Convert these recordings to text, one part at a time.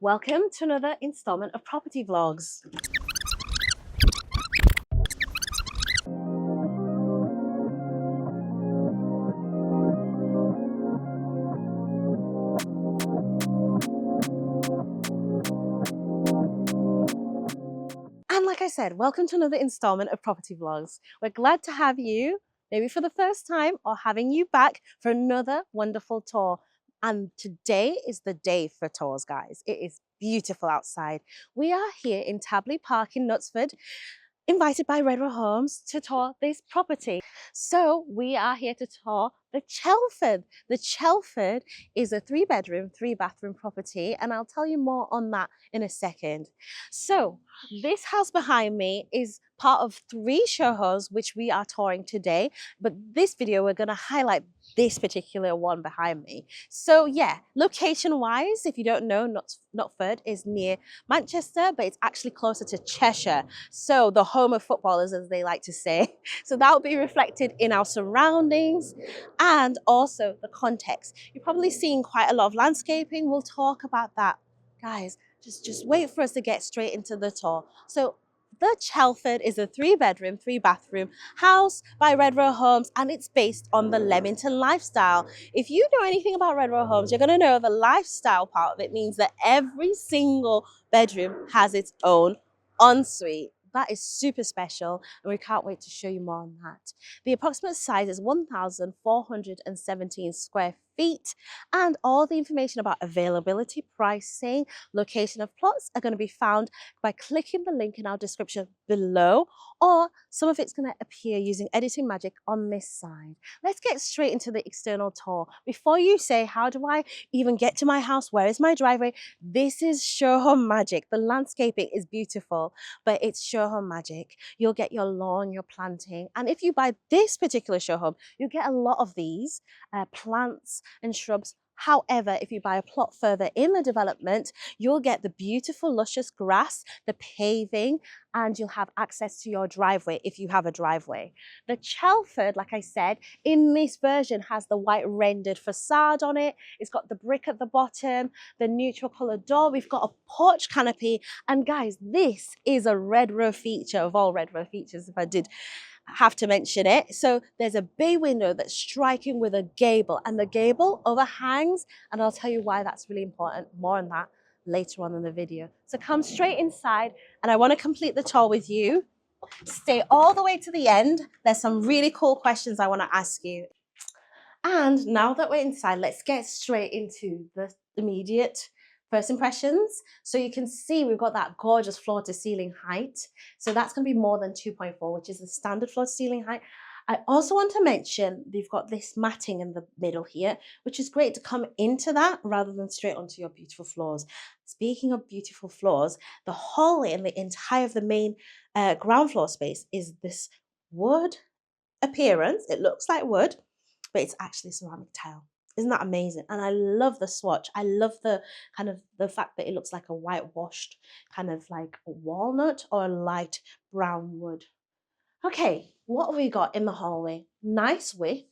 Welcome to another installment of Property Vlogs. And like I said, welcome to another installment of Property Vlogs. We're glad to have you, maybe for the first time, or having you back for another wonderful tour. And today is the day for tours, guys. It is beautiful outside. We are here in Tabley Park in Knutsford, invited by REDROWhomes to tour this property. So we are here to tour the Chelford. The Chelford is a 3-bedroom, 3-bathroom property, and I'll tell you more on that in a second. So this house behind me is part of 3 show homes which we are touring today, but this video we're going to highlight this particular one behind me. So yeah, location wise, if you don't know, Knutford is near Manchester, but it's actually closer to Cheshire, so the home of footballers, as they like to say. So that will be reflected in our surroundings and also the context. You're probably seeing quite a lot of landscaping. We'll talk about that. Guys, just wait for us to get straight into the tour. So the Chelford is a 3-bedroom, 3-bathroom house by REDROWhomes, and it's based on the Leamington lifestyle. If you know anything about REDROWhomes, you're going to know the lifestyle part of it means that every single bedroom has its own ensuite. That is super special, and we can't wait to show you more on that. The approximate size is 1,417 square feet, and all the information about availability, pricing, location of plots are going to be found by clicking the link in our description below, or some of it's going to appear using editing magic on this side. Let's get straight into the external tour. Before you say, how do I even get to my house? Where is my driveway? This is show home magic. The landscaping is beautiful, but it's show home magic. You'll get your lawn, your planting, and if you buy this particular show home, you get a lot of these plants and shrubs. However, if you buy a plot further in the development, you'll get the beautiful luscious grass, the paving, and you'll have access to your driveway if you have a driveway. The Chelford, like I said, in this version has the white rendered facade on it. It's got the brick at the bottom, the neutral colored door. We've got a porch canopy. And guys, this is a REDROW feature of all REDROW features, if I did have to mention it. So there's a bay window that's striking with a gable, and the gable overhangs, and I'll tell you why that's really important. More on that later on in the video. So come straight inside, and I want to complete the tour with you. Stay all the way to the end. There's some really cool questions I want to ask you. And now that we're inside, let's get straight into the immediate first impressions. So you can see we've got that gorgeous floor to ceiling height. So that's going to be more than 2.4, which is the standard floor to ceiling height. I also want to mention they've got this matting in the middle here, which is great to come into that rather than straight onto your beautiful floors. Speaking of beautiful floors, the hallway and the entire of the main ground floor space is this wood appearance. It looks like wood, but it's actually ceramic tile. Isn't that amazing? And I love the swatch. I love the kind of the fact that it looks like a whitewashed kind of like a walnut or a light brown wood. Okay, what have we got in the hallway? Nice width,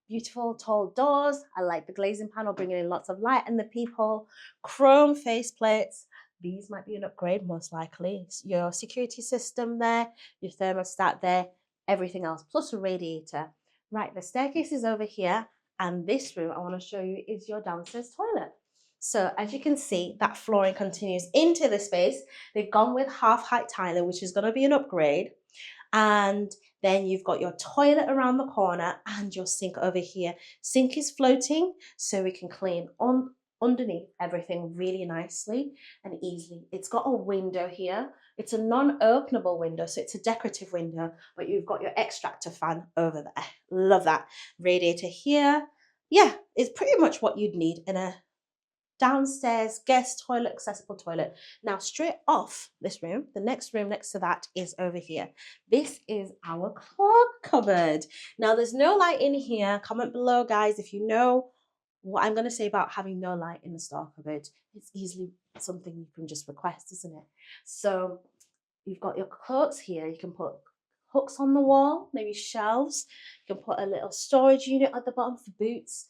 beautiful tall doors. I like the glazing panel bringing in lots of light, and the peephole, chrome faceplates. These might be an upgrade, most likely. Your security system there, your thermostat there, everything else, plus a radiator. Right, the staircase is over here, and this room I want to show you is your downstairs toilet. So as you can see, that flooring continues into the space. They've gone with half-height tiling, which is going to be an upgrade. And then you've got your toilet around the corner and your sink over here. Sink is floating, so we can clean on underneath everything really nicely and easily. It's got a window here. It's a non-openable window, so it's a decorative window, but you've got your extractor fan over there. Love that. Radiator here. Yeah, it's pretty much what you'd need in a downstairs guest toilet, accessible toilet. Now straight off this room, the next room next to that is over here. This is our cloak cupboard. Now there's no light in here. Comment below, guys, if you know what I'm going to say about having no light in the store cupboard. It's easily something you can just request, isn't it? So you've got your cloaks here. You can put hooks on the wall, maybe shelves. You can put a little storage unit at the bottom for boots.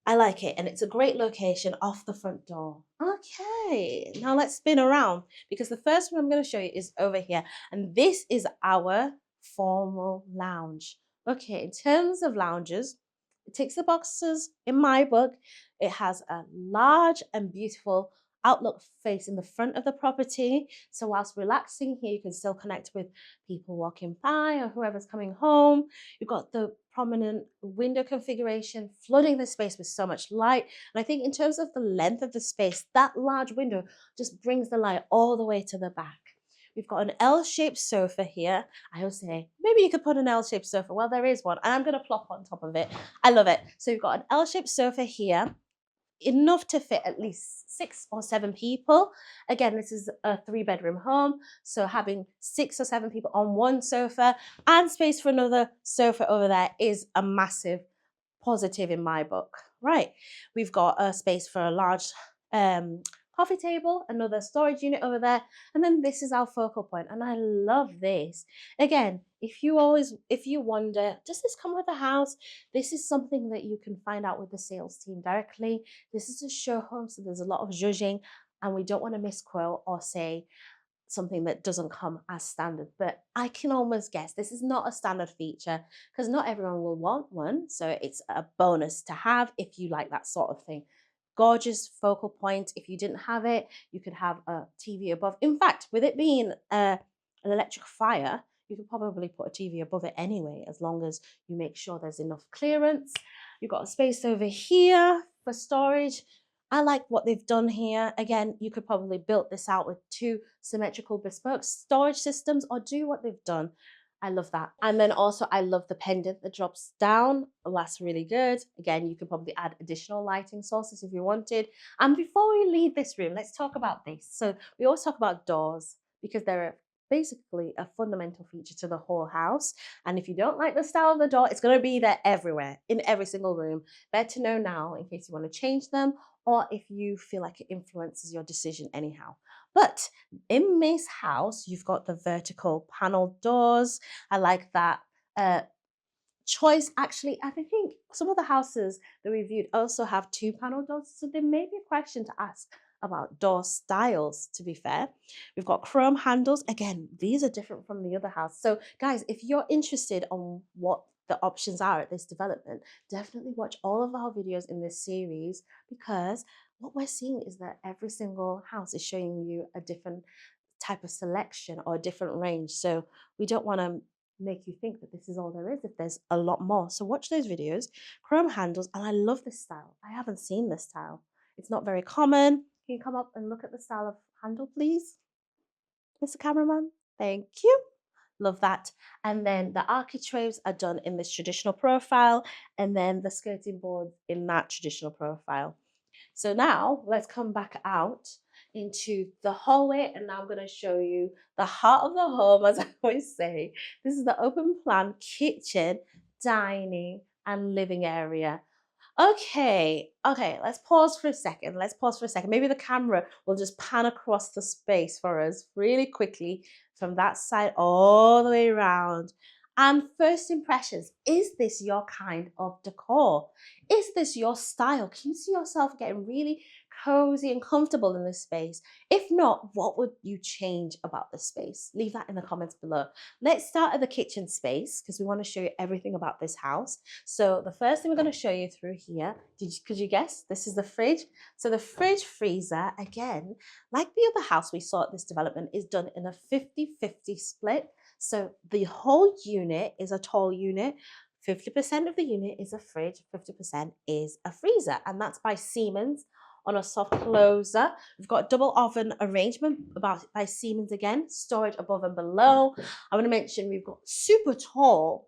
I like it, and it's a great location off the front door. Okay, now let's spin around because the first one I'm going to show you is over here, and this is our formal lounge. Okay, in terms of lounges, it ticks the boxes in my book. It has a large and beautiful outlook face in the front of the property. So whilst relaxing here, you can still connect with people walking by or whoever's coming home. You've got the prominent window configuration, flooding the space with so much light. And I think in terms of the length of the space, that large window just brings the light all the way to the back. We've got an L-shaped sofa here. I always say, maybe you could put an L-shaped sofa. Well, there is one, and I'm going to plop on top of it. I love it. So we've got an L-shaped sofa here, enough to fit at least 6 or 7 people. Again, this is a 3-bedroom home, so having 6 or 7 people on one sofa and space for another sofa over there is a massive positive in my book. Right, we've got a space for a large coffee table, another storage unit over there, and then this is our focal point, and I love this. Again, if you wonder, does this come with a house? This is something that you can find out with the sales team directly. This is a show home, so there's a lot of judging, and we don't want to misquote or say something that doesn't come as standard, but I can almost guess this is not a standard feature because not everyone will want one, so it's a bonus to have if you like that sort of thing. Gorgeous focal point. If you didn't have it, you could have a TV above. In fact, with it being an electric fire, you could probably put a TV above it anyway, as long as you make sure there's enough clearance. You've got a space over here for storage. I like what they've done here. Again, you could probably build this out with 2 symmetrical bespoke storage systems or do what they've done. I love that. And then also I love the pendant that drops down. Oh, that's really good. Again, you could probably add additional lighting sources if you wanted. And before we leave this room, let's talk about this. So we always talk about doors because they're basically a fundamental feature to the whole house. And if you don't like the style of the door, it's going to be there everywhere, in every single room. Better to know now in case you want to change them or if you feel like it influences your decision anyhow. But in May's house, you've got the vertical panel doors. I like that choice. Actually, I think some of the houses that we viewed also have 2 panel doors, so there may be a question to ask about door styles, to be fair. We've got chrome handles. Again, these are different from the other house. So guys, if you're interested on what the options are at this development, definitely watch all of our videos in this series because what we're seeing is that every single house is showing you a different type of selection or a different range. So we don't want to make you think that this is all there is if there's a lot more. So watch those videos. Chrome handles, and I love this style. I haven't seen this style. It's not very common. Can you come up and look at the style of handle, please, Mr. Cameraman? Thank you. Love that. And then the architraves are done in this traditional profile, and then the skirting board in that traditional profile. So now let's come back out into the hallway, and now I'm going to show you the heart of the home, as I always say. This is the open plan kitchen, dining, and living area. Okay, let's pause for a second. Maybe the camera will just pan across the space for us really quickly from that side all the way around. And first impressions, is this your kind of decor? Is this your style? Can you see yourself getting really cozy and comfortable in this space? If not, what would you change about the space? Leave that in the comments below. Let's start at the kitchen space because we want to show you everything about this house. So the first thing we're going to show you through here, could you guess? This is the fridge. So the fridge freezer, again, like the other house we saw at this development, is done in a 50-50 split. So the whole unit is a tall unit. 50% of the unit is a fridge, 50% is a freezer, and that's by Siemens on a soft closer. We've got double oven arrangement by Siemens again, storage above and below. I want to mention we've got super tall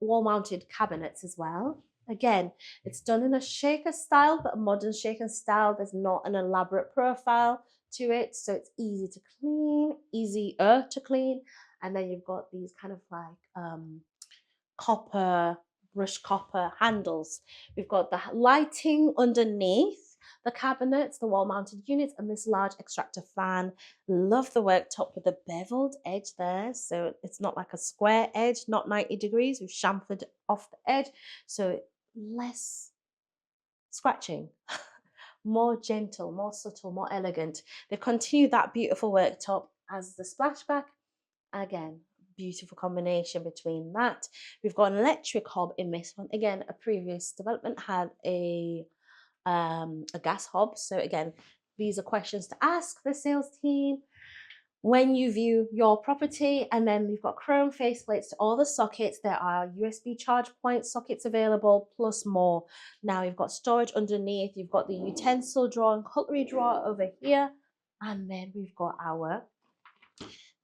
wall-mounted cabinets as well. Again, it's done in a shaker style, but a modern shaker style. There's not an elaborate profile to it, so it's easy to clean, easier to clean. And then you've got these kind of like brushed copper handles. We've got the lighting underneath the cabinets, the wall-mounted units, and this large extractor fan. Love the worktop with the beveled edge there, so it's not like a square edge, not 90 degrees. We've chamfered off the edge, so less scratching. More gentle, more subtle, more elegant. They've continued that beautiful worktop as the splashback. Again, beautiful combination between that. We've got an electric hob in this one. Again, a previous development had a gas hob. So again, these are questions to ask the sales team when you view your property. And then we've got chrome faceplates to all the sockets. There are USB charge point sockets available, plus more. Now you've got storage underneath. You've got the utensil drawer and cutlery drawer over here. And then we've got our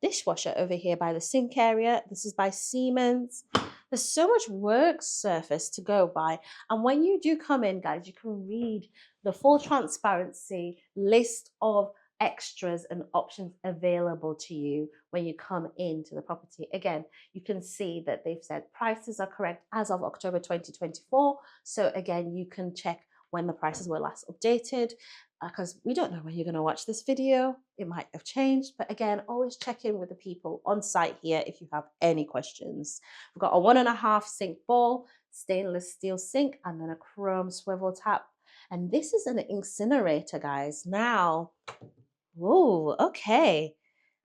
dishwasher over here by the sink area. This is by Siemens. There's so much work surface to go by. And when you do come in, guys, you can read the full transparency list of extras and options available to you when you come into the property. Again, you can see that they've said prices are correct as of October 2024. So again, you can check when the prices were last updated, because we don't know when you're going to watch this video. It might have changed, but again, always check in with the people on site here if you have any questions. We've got a 1.5 sink bowl, stainless steel sink, and then a chrome swivel tap. And this is an incinerator, guys. Now, whoa, okay.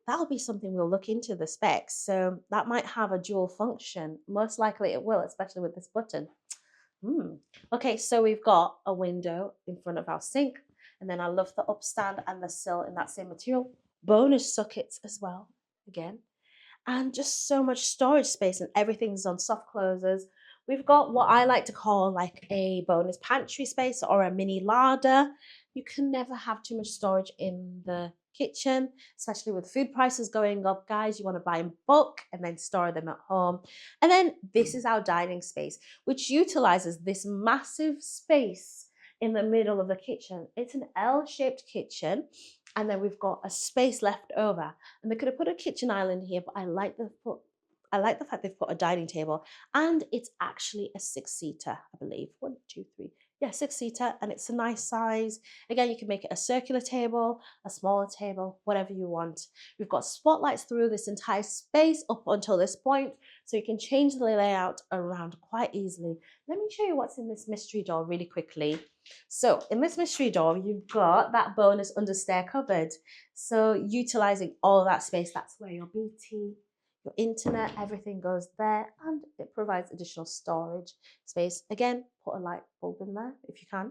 That'll be something we'll look into the specs. So that might have a dual function. Most likely it will, especially with this button. Okay, so we've got a window in front of our sink. And then I love the upstand and the sill in that same material. Bonus sockets as well, again. And just so much storage space, and everything's on soft closers. We've got what I like to call like a bonus pantry space or a mini larder. You can never have too much storage in the kitchen, especially with food prices going up, guys. You want to buy in bulk and then store them at home. And then this is our dining space, which utilizes this massive space in the middle of the kitchen. It's an L-shaped kitchen, and then we've got a space left over. And they could have put a kitchen island here, but I like the fact they've put a dining table, and it's actually a 6-seater, I believe. 1, 2, 3. Yeah, 6-seater, and it's a nice size. Again, you can make it a circular table, a smaller table, whatever you want. We've got spotlights through this entire space up until this point, so you can change the layout around quite easily. Let me show you what's in this mystery door really quickly. So in this mystery door, you've got that bonus understair cupboard. So utilizing all that space, that's where your BT, your internet, everything goes there, and it provides additional storage space. Again, put a light bulb in there if you can.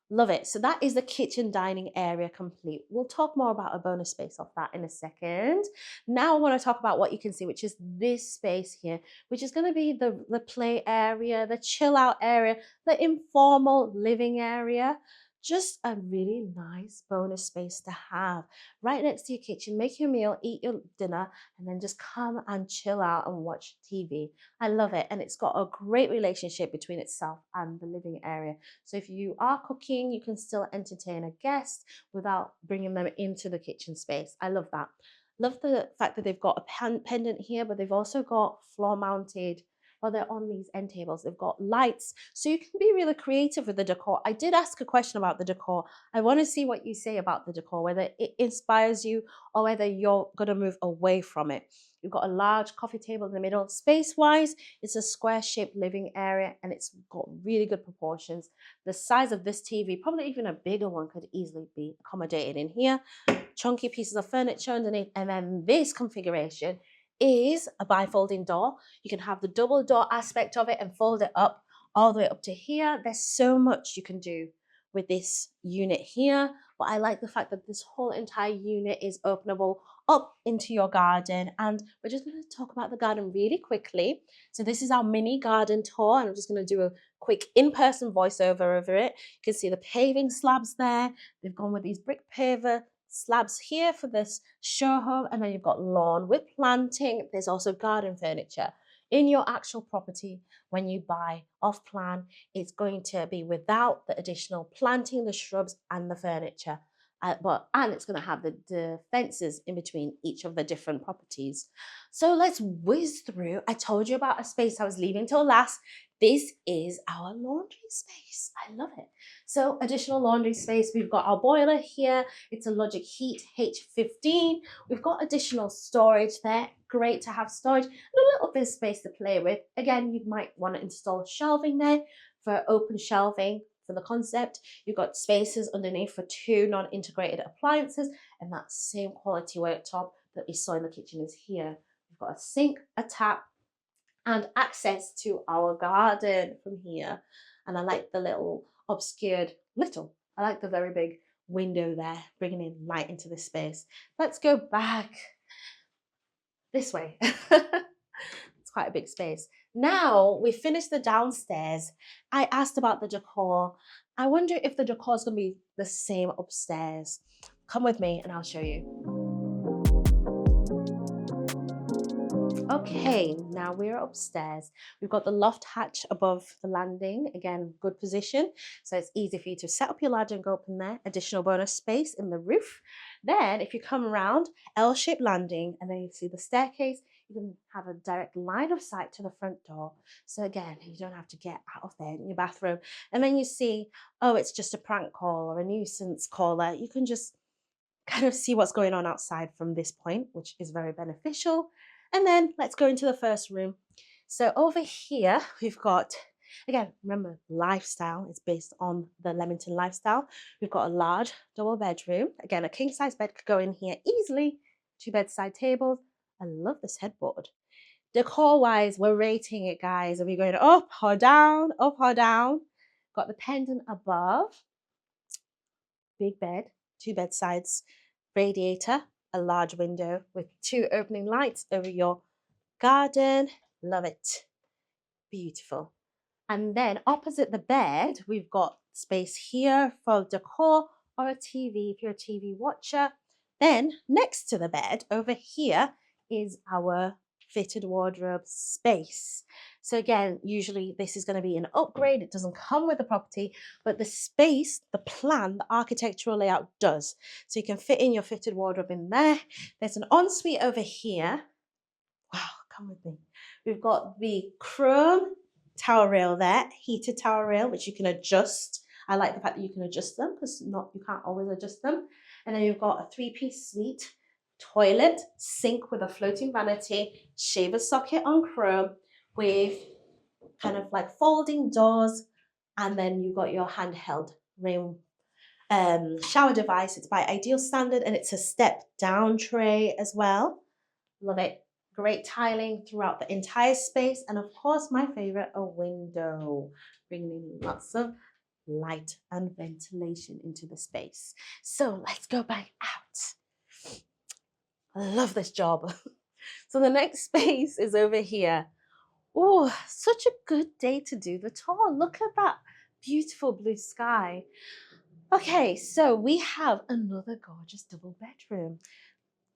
Love it. So that is the kitchen dining area complete. We'll talk more about a bonus space off that in a second. Now I want to talk about what you can see, which is this space here, which is going to be the play area, the chill out area, the informal living area. Just a really nice bonus space to have right next to your kitchen. Make your meal, eat your dinner, and then just come and chill out and watch TV. I love it. And it's got a great relationship between itself and the living area. So if you are cooking, you can still entertain a guest without bringing them into the kitchen space. I love that. Love the fact that they've got a pendant here, but they've also got floor mounted, well, they're on these end tables. They've got lights, so you can be really creative with the decor. I did ask a question about the decor. I want to see what you say about the decor, whether it inspires you or whether you're going to move away from it. You've got a large coffee table in the middle. Space-wise, it's a square-shaped living area, and it's got really good proportions. The size of this TV, probably even a bigger one, could easily be accommodated in here. Chunky pieces of furniture underneath, and then this configuration is a bifolding door. You can have the double door aspect of it and fold it up all the way up to here. There's so much you can do with this unit here, but I like the fact that this whole entire unit is openable up into your garden. And we're just going to talk about the garden really quickly. So this is our mini garden tour, and I'm just going to do a quick in-person voiceover over it. You can see the paving slabs there. They've gone with these brick paver slabs here for this show home, and then you've got lawn with planting. There's also garden furniture in your actual property. When you buy off plan, it's going to be without the additional planting, the shrubs and the furniture, and it's going to have the fences in between each of the different properties. So let's whiz through. I told you about a space I was leaving till last. This is our laundry space. I love it. So additional laundry space. We've got our boiler here. It's a Logic Heat H15. We've got additional storage there. Great to have storage and a little bit of space to play with. Again, you might want to install shelving there for open shelving for the concept. You've got spaces underneath for 2 non-integrated appliances, and that same quality worktop that you saw in the kitchen is here. We've got a sink, a tap, and access to our garden from here. And I like the little obscured I like the very big window there, bringing in light into this space. Let's go back this way. It's quite a big space. Now we finished the downstairs. I asked about the decor. I wonder if the decor is going to be the same upstairs. Come with me and I'll show you. Okay, now we're upstairs. We've got the loft hatch above the landing. Again, good position. So it's easy for you to set up your ladder and go up in there. Additional bonus space in the roof. Then if you come around, L-shaped landing, and then you see the staircase, you can have a direct line of sight to the front door. So again, you don't have to get out of there in your bathroom. And then you see, oh, it's just a prank call or a nuisance caller. You can just kind of see what's going on outside from this point, which is very beneficial. And then let's go into the first room. So over here, we've got, again, remember, lifestyle is based on the Leamington lifestyle. We've got a large double bedroom. Again, a king size bed could go in here easily. 2 bedside tables. I love this headboard. Decor wise, we're rating it, guys. Are we going up or down? Up or down? Got the pendant above. Big bed, 2 bedsides, radiator, a large window with 2 opening lights over your garden. Love it. Beautiful. And then opposite the bed, we've got space here for decor or a TV if you're a TV watcher. Then next to the bed over here is our fitted wardrobe space. So again, usually this is going to be an upgrade. It doesn't come with the property, but the space, the plan, the architectural layout does. So you can fit in your fitted wardrobe in there. There's an ensuite over here. Wow, come with me. We've got the chrome towel rail there, heated towel rail, which you can adjust. I like the fact that you can adjust them because you can't always adjust them. And then you've got a 3-piece suite, toilet, sink with a floating vanity, shaver socket on chrome with kind of like folding doors. And then you've got your handheld rain shower device. It's by Ideal Standard and it's a step down tray as well. Love it. Great tiling throughout the entire space. And of course, my favorite, a window, bringing in lots of light and ventilation into the space. So let's go back out. I love this job. So the next space is over here. Oh, such a good day to do the tour. Look at that beautiful blue sky. Okay, so we have another gorgeous double bedroom.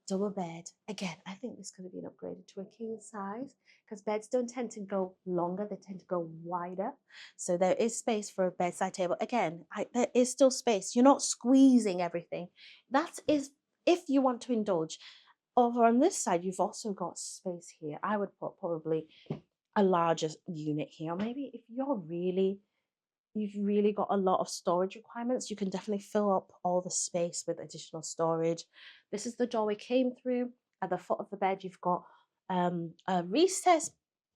Double bed. Again, I think this could have been upgraded to a king size because beds don't tend to go longer, they tend to go wider. So there is space for a bedside table. Again, there is still space. You're not squeezing everything. That is if you want to indulge. Over on this side, you've also got space here. I would put probably a larger unit here. Maybe if you've really got a lot of storage requirements, you can definitely fill up all the space with additional storage. This is the door we came through. At the foot of the bed, you've got a recessed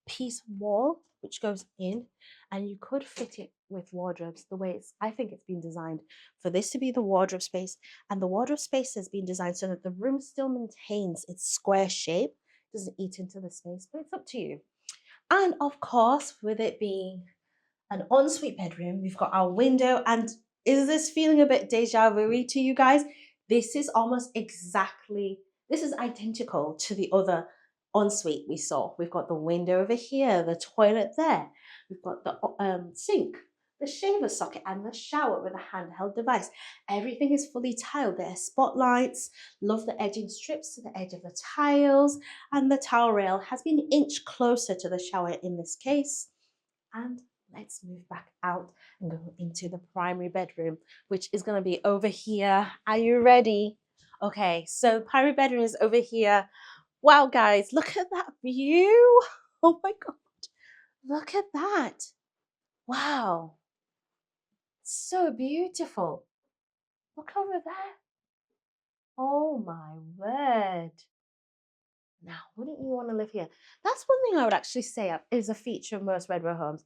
piece wall which goes in, and you could fit it with wardrobes the way I think it's been designed for this to be the wardrobe space. And the wardrobe space has been designed so that the room still maintains its square shape, doesn't eat into the space, but it's up to you. And of course, with it being an ensuite bedroom, we've got our window. And is this feeling a bit deja vu to you guys? This is identical to the other ensuite we saw. We've got the window over here, the toilet there. We've got the sink, the shaver socket, and the shower with a handheld device. Everything is fully tiled. There are spotlights. Love the edging strips to the edge of the tiles. And the towel rail has been an inch closer to the shower in this case. And let's move back out and go into the primary bedroom, which is going to be over here. Are you ready? Okay, so primary bedroom is over here. Wow, guys, look at that view. Oh my God, look at that. Wow, so beautiful. Look over there. Oh my word. Now, wouldn't you want to live here? That's one thing I would actually say is a feature of most REDROW homes.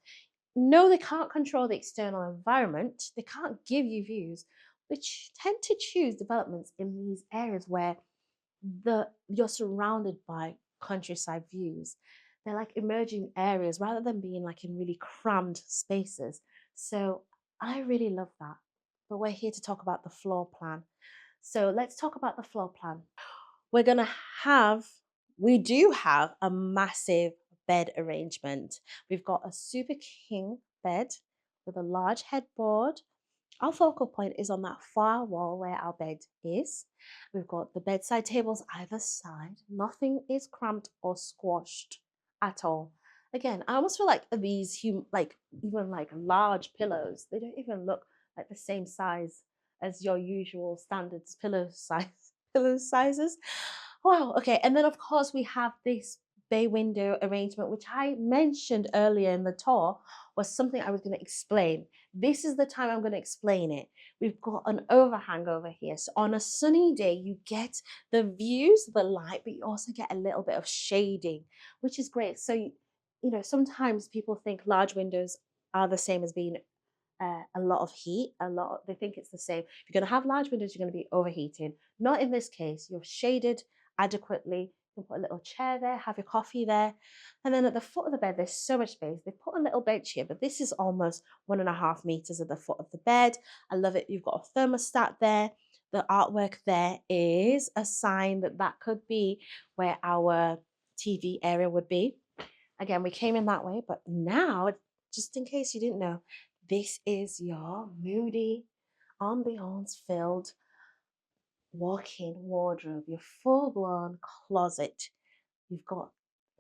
no, they can't control the external environment. They can't give you views, which tend to choose developments in these areas where you're surrounded by countryside views. They're like emerging areas rather than being like in really crammed spaces. So I really love that. But we're here to talk about the floor plan. So let's talk about the floor plan. We're gonna have, we do have a massive bed arrangement. We've got a super king bed with a large headboard. Our focal point is on that far wall where our bed is. We've got the bedside tables either side. Nothing is cramped or squashed at all. Again, I almost feel like these like even like large pillows, they don't even look like the same size as your usual standards pillow size pillow sizes. Wow, okay. And then of course we have this bay window arrangement, which I mentioned earlier in the tour, was something I was going to explain. This is the time I'm going to explain it. We've got an overhang over here. So on a sunny day, you get the views, the light, but you also get a little bit of shading, which is great. So, you know, sometimes people think large windows are the same as being a lot of heat, they think it's the same. If you're going to have large windows, you're going to be overheating. Not in this case. You're shaded adequately. You can put a little chair there, have your coffee there. And then at the foot of the bed, there's so much space. They put a little bench here, but this is almost 1.5 meters at the foot of the bed. I love it. You've got a thermostat there. The artwork there is a sign that that could be where our TV area would be. Again, we came in that way, but now, just in case you didn't know, this is your moody, ambiance filled walk-in wardrobe, your full-blown closet. You've got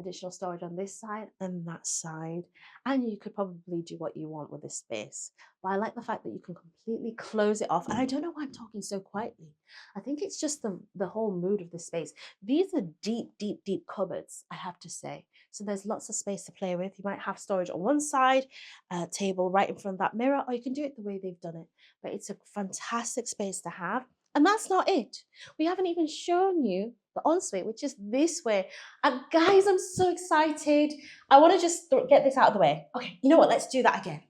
additional storage on this side and that side, and you could probably do what you want with this space. But I like the fact that you can completely close it off. And I don't know why I'm talking so quietly. I think it's just the whole mood of the space. These are deep, deep, deep cupboards, I have to say. So there's lots of space to play with. You might have storage on one side, a table right in front of that mirror, or you can do it the way they've done it. But it's a fantastic space to have. And that's not it. We haven't even shown you the ensuite, which is this way. And guys, I'm so excited. I want to just get this out of the way. Okay, you know what? Let's do that again.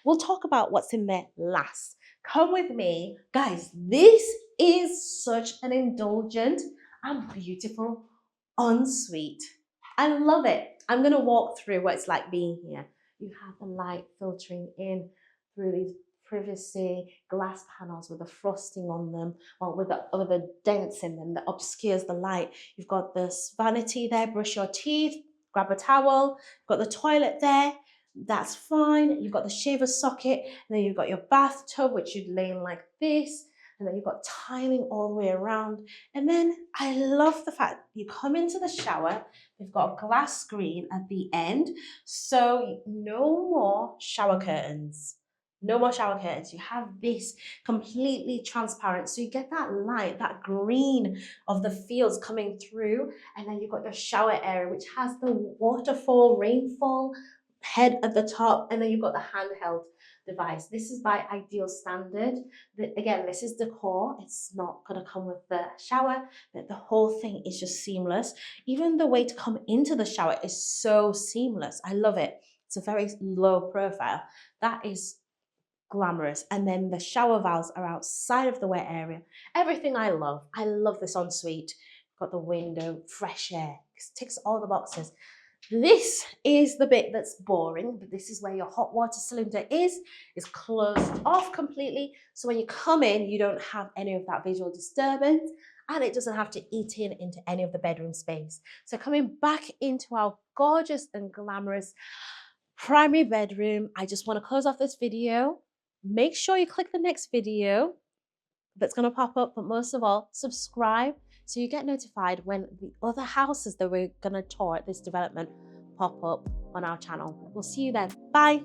We'll talk about what's in there last. Come with me. Guys, this is such an indulgent and beautiful ensuite. I love it. I'm going to walk through what it's like being here. You have the light filtering in through these privacy glass panels with the frosting on them, or with the dents in them that obscures the light. You've got this vanity there, brush your teeth, grab a towel. You've got the toilet there, that's fine. You've got the shaver socket, and then you've got your bathtub, which you'd lay in like this, and then you've got tiling all the way around. And then I love the fact you come into the shower, they've got a glass screen at the end, so no more shower curtains. No more shower curtains. You have this completely transparent. So you get that light, that green of the fields coming through. And then you've got your shower area, which has the waterfall, rainfall head at the top. And then you've got the handheld device. This is by Ideal Standard. Again, this is decor. It's not going to come with the shower, but the whole thing is just seamless. Even the way to come into the shower is so seamless. I love it. It's a very low profile. That is glamorous. And then the shower valves are outside of the wet area. Everything I love. I love this ensuite. Got the window, fresh air. Ticks all the boxes. This is the bit that's boring, but this is where your hot water cylinder is. It's closed off completely. So when you come in, you don't have any of that visual disturbance, and it doesn't have to eat into any of the bedroom space. So coming back into our gorgeous and glamorous primary bedroom, I just want to close off this video. Make sure you click the next video that's going to pop up, but most of all, subscribe so you get notified when the other houses that we're going to tour at this development pop up on our channel. We'll see you then. Bye.